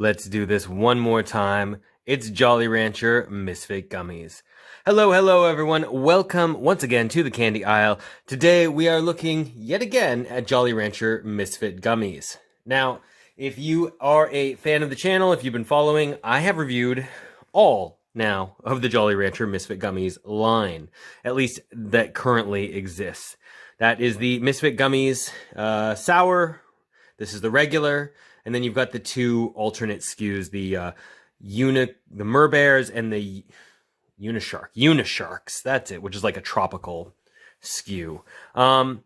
Let's do this one more time. It's Jolly Rancher Misfit Gummies. Hello, hello everyone. Welcome once again to the candy aisle. Today we are looking yet again at Jolly Rancher Misfit Gummies. Now, if you are a fan of the channel, if you've been following, I have reviewed all now of the Jolly Rancher Misfit Gummies line, at least that currently exists. That is the Misfit Gummies Sour. This is the regular. And then you've got the two alternate SKUs, the Merbears and the Unisharks. That's it, which is like a tropical SKU. The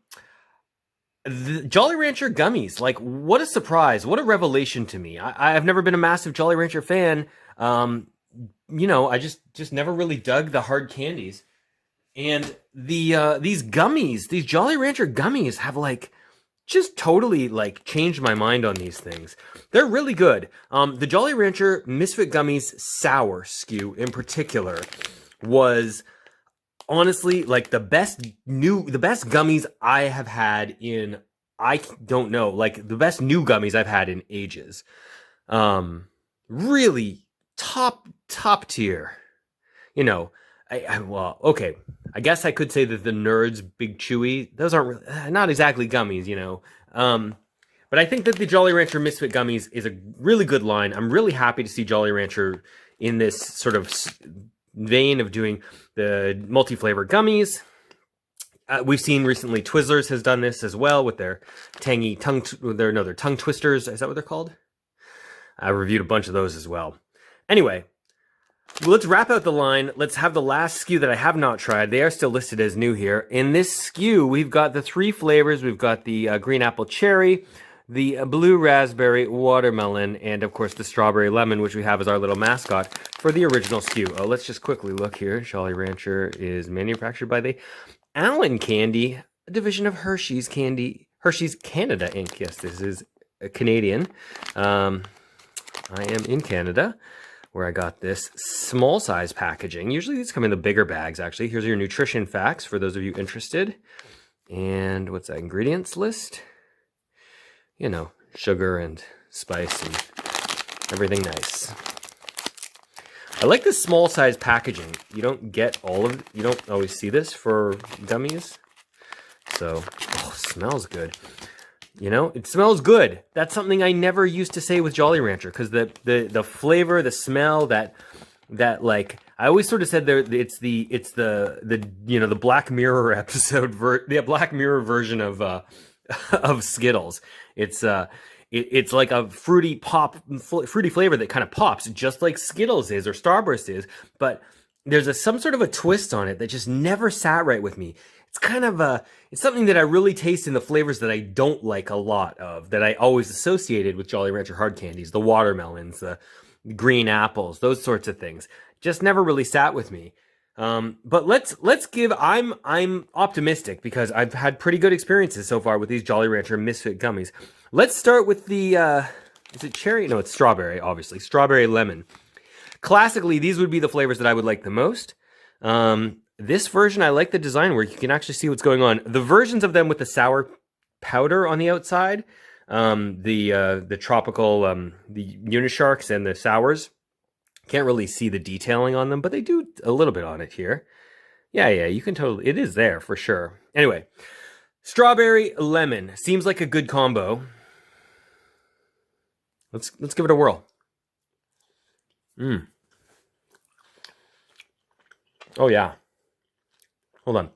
Jolly Rancher gummies, like, what a surprise, what a revelation to me. I've never been a massive Jolly Rancher fan. I just never really dug the hard candies. And these gummies, these Jolly Rancher gummies have just totally changed my mind on these things. They're really good. The Jolly Rancher Misfit Gummies Sour SKU in particular was honestly the best gummies I have had in, I don't know, the best new gummies I've had in ages. Really top tier. Okay. I guess I could say that the Nerds Big Chewy, those aren't really, not exactly gummies, But I think that the Jolly Rancher Misfit Gummies is a really good line. I'm really happy to see Jolly Rancher in this sort of vein of doing the multi-flavor gummies. We've seen recently Twizzlers has done this as well with their tangy tongue twisters. Is that what they're called? I reviewed a bunch of those as well. Anyway. Well, let's wrap out the line. Let's have the last SKU that I have not tried. They are still listed as new here. In this SKU, we've got the three flavors. We've got the green apple cherry, the blue raspberry watermelon, and of course the strawberry lemon, which we have as our little mascot for the original SKU. Oh, let's just quickly look here. Jolly Rancher is manufactured by the Allen Candy, a division of Hershey's Canada Inc. Yes, this is Canadian. I am in Canada, where I got this small size packaging. Usually these come in the bigger bags, actually. Here's your nutrition facts for those of you interested. And what's that ingredients list? Sugar and spice and everything nice. I like this small size packaging. You don't always see this for gummies. So, it smells good. It smells good. That's something I never used to say with Jolly Rancher, because the flavor, the smell, that I always sort of said it's the Black Mirror episode, the Black Mirror version of Skittles. It's like a fruity flavor that kind of pops, just like Skittles is or Starburst is, but there's some sort of a twist on it that just never sat right with me. It's something that I really taste in the flavors that I don't like a lot of, that I always associated with Jolly Rancher hard candies, the watermelons, the green apples, those sorts of things. Just never really sat with me. But I'm optimistic because I've had pretty good experiences so far with these Jolly Rancher Misfit Gummies. Let's start with the, is it cherry? No, it's strawberry, obviously. Strawberry lemon. Classically, these would be the flavors that I would like the most. This version, I like the design where you can actually see what's going on. The versions of them with the sour powder on the outside, the tropical, the Unisharks and the sours, can't really see the detailing on them, but they do a little bit on it here. Yeah, you can totally, it is there for sure. Anyway, strawberry lemon seems like a good combo. Let's give it a whirl. Oh yeah. Hold on.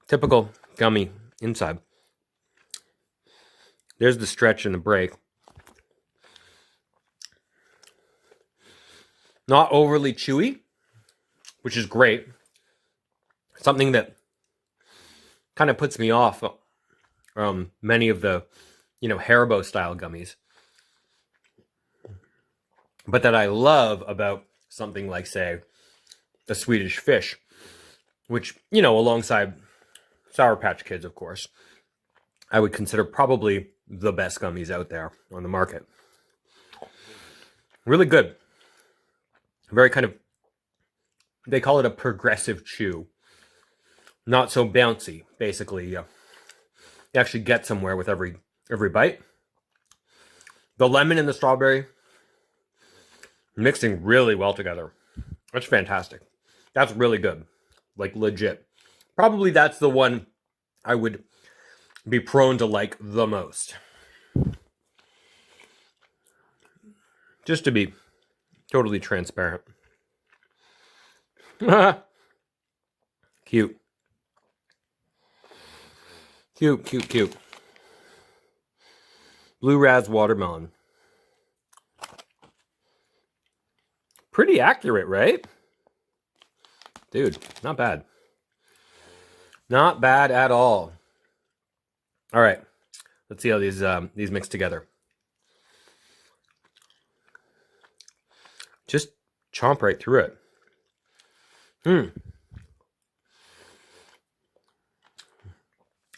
Typical gummy inside. There's the stretch and the break. Not overly chewy, which is great. Something that kind of puts me off many of the, Haribo style gummies. But that I love about something like, say, a Swedish Fish, which, alongside Sour Patch Kids, of course, I would consider probably the best gummies out there on the market. Really good. Very kind of, they call it a progressive chew. Not so bouncy, basically. You actually get somewhere with every bite. The lemon and the strawberry mixing really well together. That's fantastic. That's really good. Like legit. Probably that's the one I would be prone to like the most. Just to be totally transparent. Cute. Cute, cute, cute. Blue Raz watermelon. Pretty accurate, right? Dude, not bad. Not bad at all. All right, let's see how these mix together. Just chomp right through it.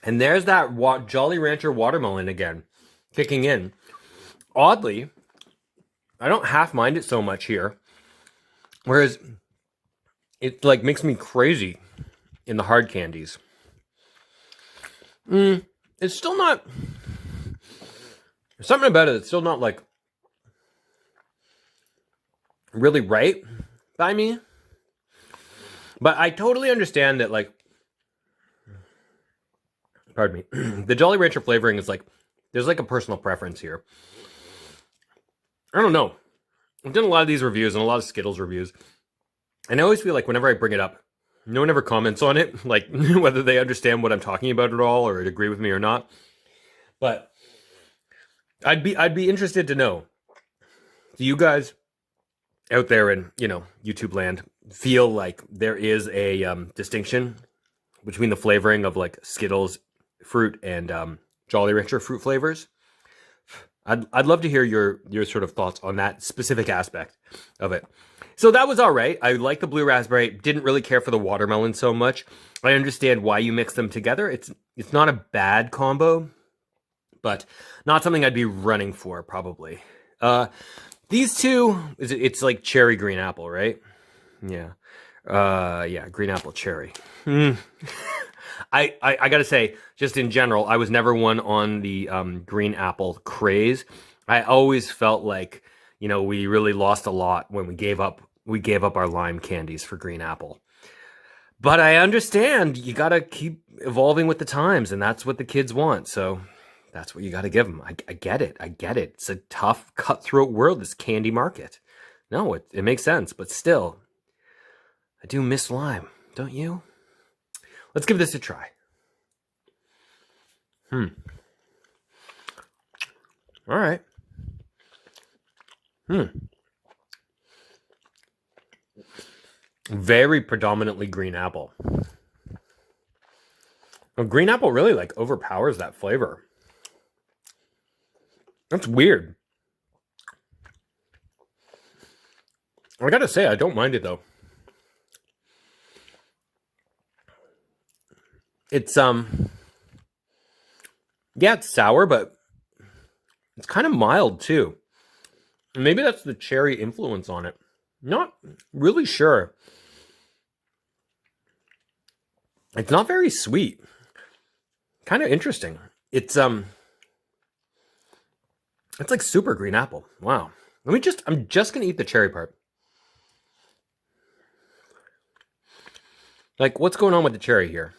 And there's that Jolly Rancher watermelon again, kicking in. Oddly, I don't half mind it so much here, whereas it like makes me crazy in the hard candies. It's still not. There's something about it. It's still not like really right by me. But I totally understand that, like, pardon me, the Jolly Rancher flavoring is like, there's like a personal preference here. I don't know. I've done a lot of these reviews and a lot of Skittles reviews. And I always feel like whenever I bring it up, no one ever comments on it, like whether they understand what I'm talking about at all or agree with me or not. But I'd be interested to know, do you guys out there in, YouTube land feel like there is a distinction between the flavoring of like Skittles fruit and Jolly Rancher fruit flavors? I'd love to hear your sort of thoughts on that specific aspect of it. So that was all right. I like the blue raspberry. Didn't really care for the watermelon so much. I understand why you mix them together. It's not a bad combo, but not something I'd be running for probably. These two, it's like cherry green apple, right? Yeah. Yeah, green apple cherry. I gotta say, just in general, I was never one on the green apple craze. I always felt like, we really lost a lot when we gave up our lime candies for green apple. But I understand you gotta keep evolving with the times, and that's what the kids want. So that's what you gotta give them. I get it. It's a tough, cutthroat world, this candy market. No, it makes sense, but still, I do miss lime, don't you? Let's give this a try. All right. Very predominantly green apple. Well, green apple really like overpowers that flavor. That's weird. I gotta say, I don't mind it though. It's yeah, it's sour, but it's kind of mild too. And maybe that's the cherry influence on it. Not really sure. It's not very sweet. Kind of interesting. It's like super green apple. Wow. I'm just gonna eat the cherry part. Like, what's going on with the cherry here?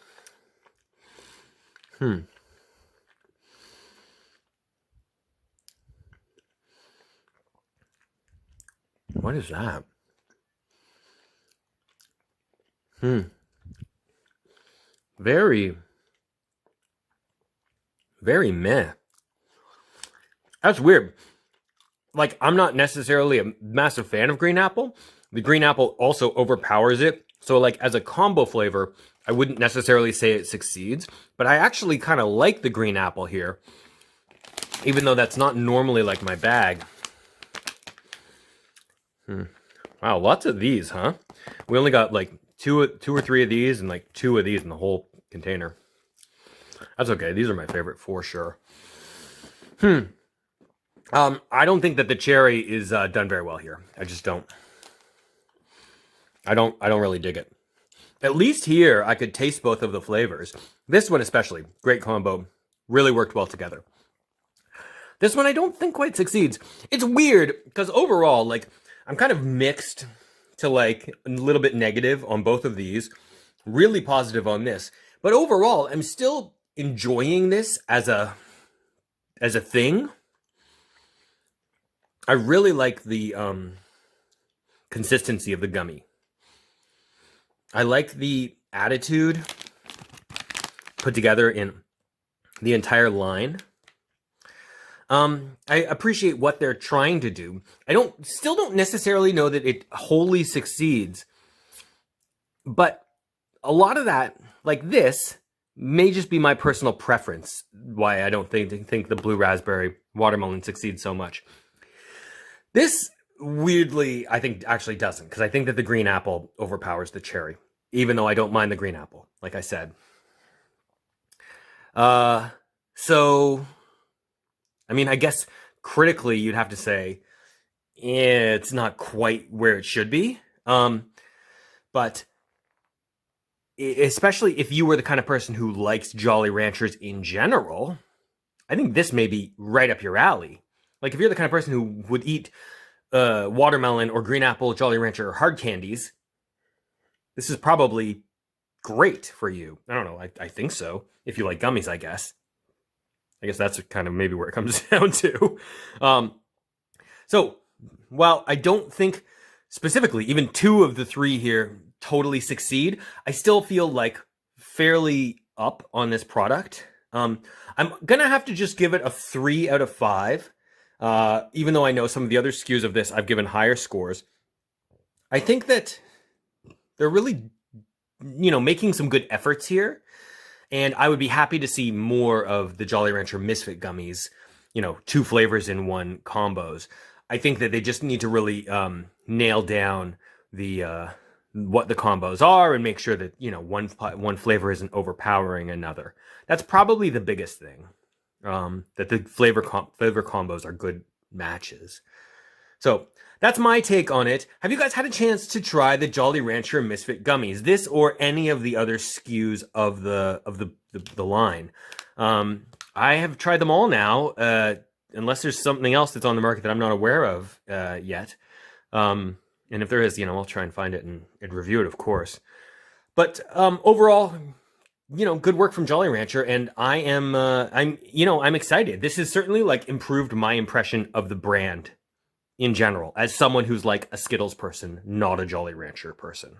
What is that? Very, very meh. That's weird. Like, I'm not necessarily a massive fan of green apple. The green apple also overpowers it. So, like, as a combo flavor, I wouldn't necessarily say it succeeds. But I actually kind of like the green apple here, even though that's not normally like my bag. Wow, lots of these, huh? We only got like two or three of these and like 2 of these in the whole container. That's okay. These are my favorite for sure. I don't think that the cherry is done very well here. I just don't. I don't really dig it. At least here, I could taste both of the flavors. This one especially, great combo, really worked well together. This one I don't think quite succeeds. It's weird because overall, like, I'm kind of mixed to like a little bit negative on both of these, really positive on this. But overall, I'm still enjoying this as a thing. I really like the consistency of the gummy. I like the attitude put together in the entire line. I appreciate what they're trying to do. I still don't necessarily know that it wholly succeeds, but a lot of that, like this, may just be my personal preference. Why I don't think the blue raspberry watermelon succeeds so much. This weirdly, I think actually doesn't, because I think that the green apple overpowers the cherry, even though I don't mind the green apple, like I said. So, I mean, I guess critically you'd have to say it's not quite where it should be. But especially if you were the kind of person who likes Jolly Ranchers in general, I think this may be right up your alley. Like if you're the kind of person who would eat watermelon or green apple Jolly Rancher hard candies, this is probably great for you. I don't know. I think so. If you like gummies, I guess. I guess that's kind of maybe where it comes down to. So while I don't think specifically even 2 of the 3 here totally succeed, I still feel like fairly up on this product. I'm gonna have to just give it a 3 out of 5. Even though I know some of the other SKUs of this I've given higher scores. I think that they're really, making some good efforts here. And I would be happy to see more of the Jolly Rancher Misfit gummies, 2 flavors in 1 combos. I think that they just need to really nail down the what the combos are and make sure that, one flavor isn't overpowering another. That's probably the biggest thing. That the flavor combos are good matches. So that's my take on it. Have you guys had a chance to try the Jolly Rancher Misfit gummies? This or any of the other SKUs of the line? I have tried them all now, unless there's something else that's on the market that I'm not aware of yet. And if there is, I'll try and find it and review it, of course. But overall, good work from Jolly Rancher, and I'm excited. This has certainly like improved my impression of the brand in general, as someone who's like a Skittles person, not a Jolly Rancher person.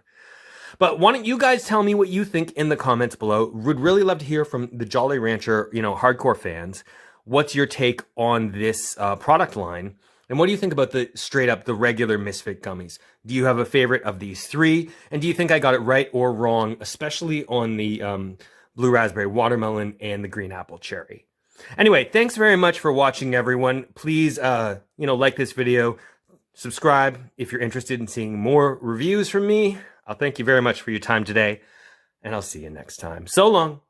But why don't you guys tell me what you think in the comments below? Would really love to hear from the Jolly Rancher, hardcore fans. What's your take on this product line? And what do you think about the regular Misfit gummies? Do you have a favorite of these 3? And do you think I got it right or wrong, especially on the blue raspberry watermelon and the green apple cherry? Anyway, thanks very much for watching, everyone. Please, like this video, subscribe if you're interested in seeing more reviews from me. I'll thank you very much for your time today, and I'll see you next time. So long.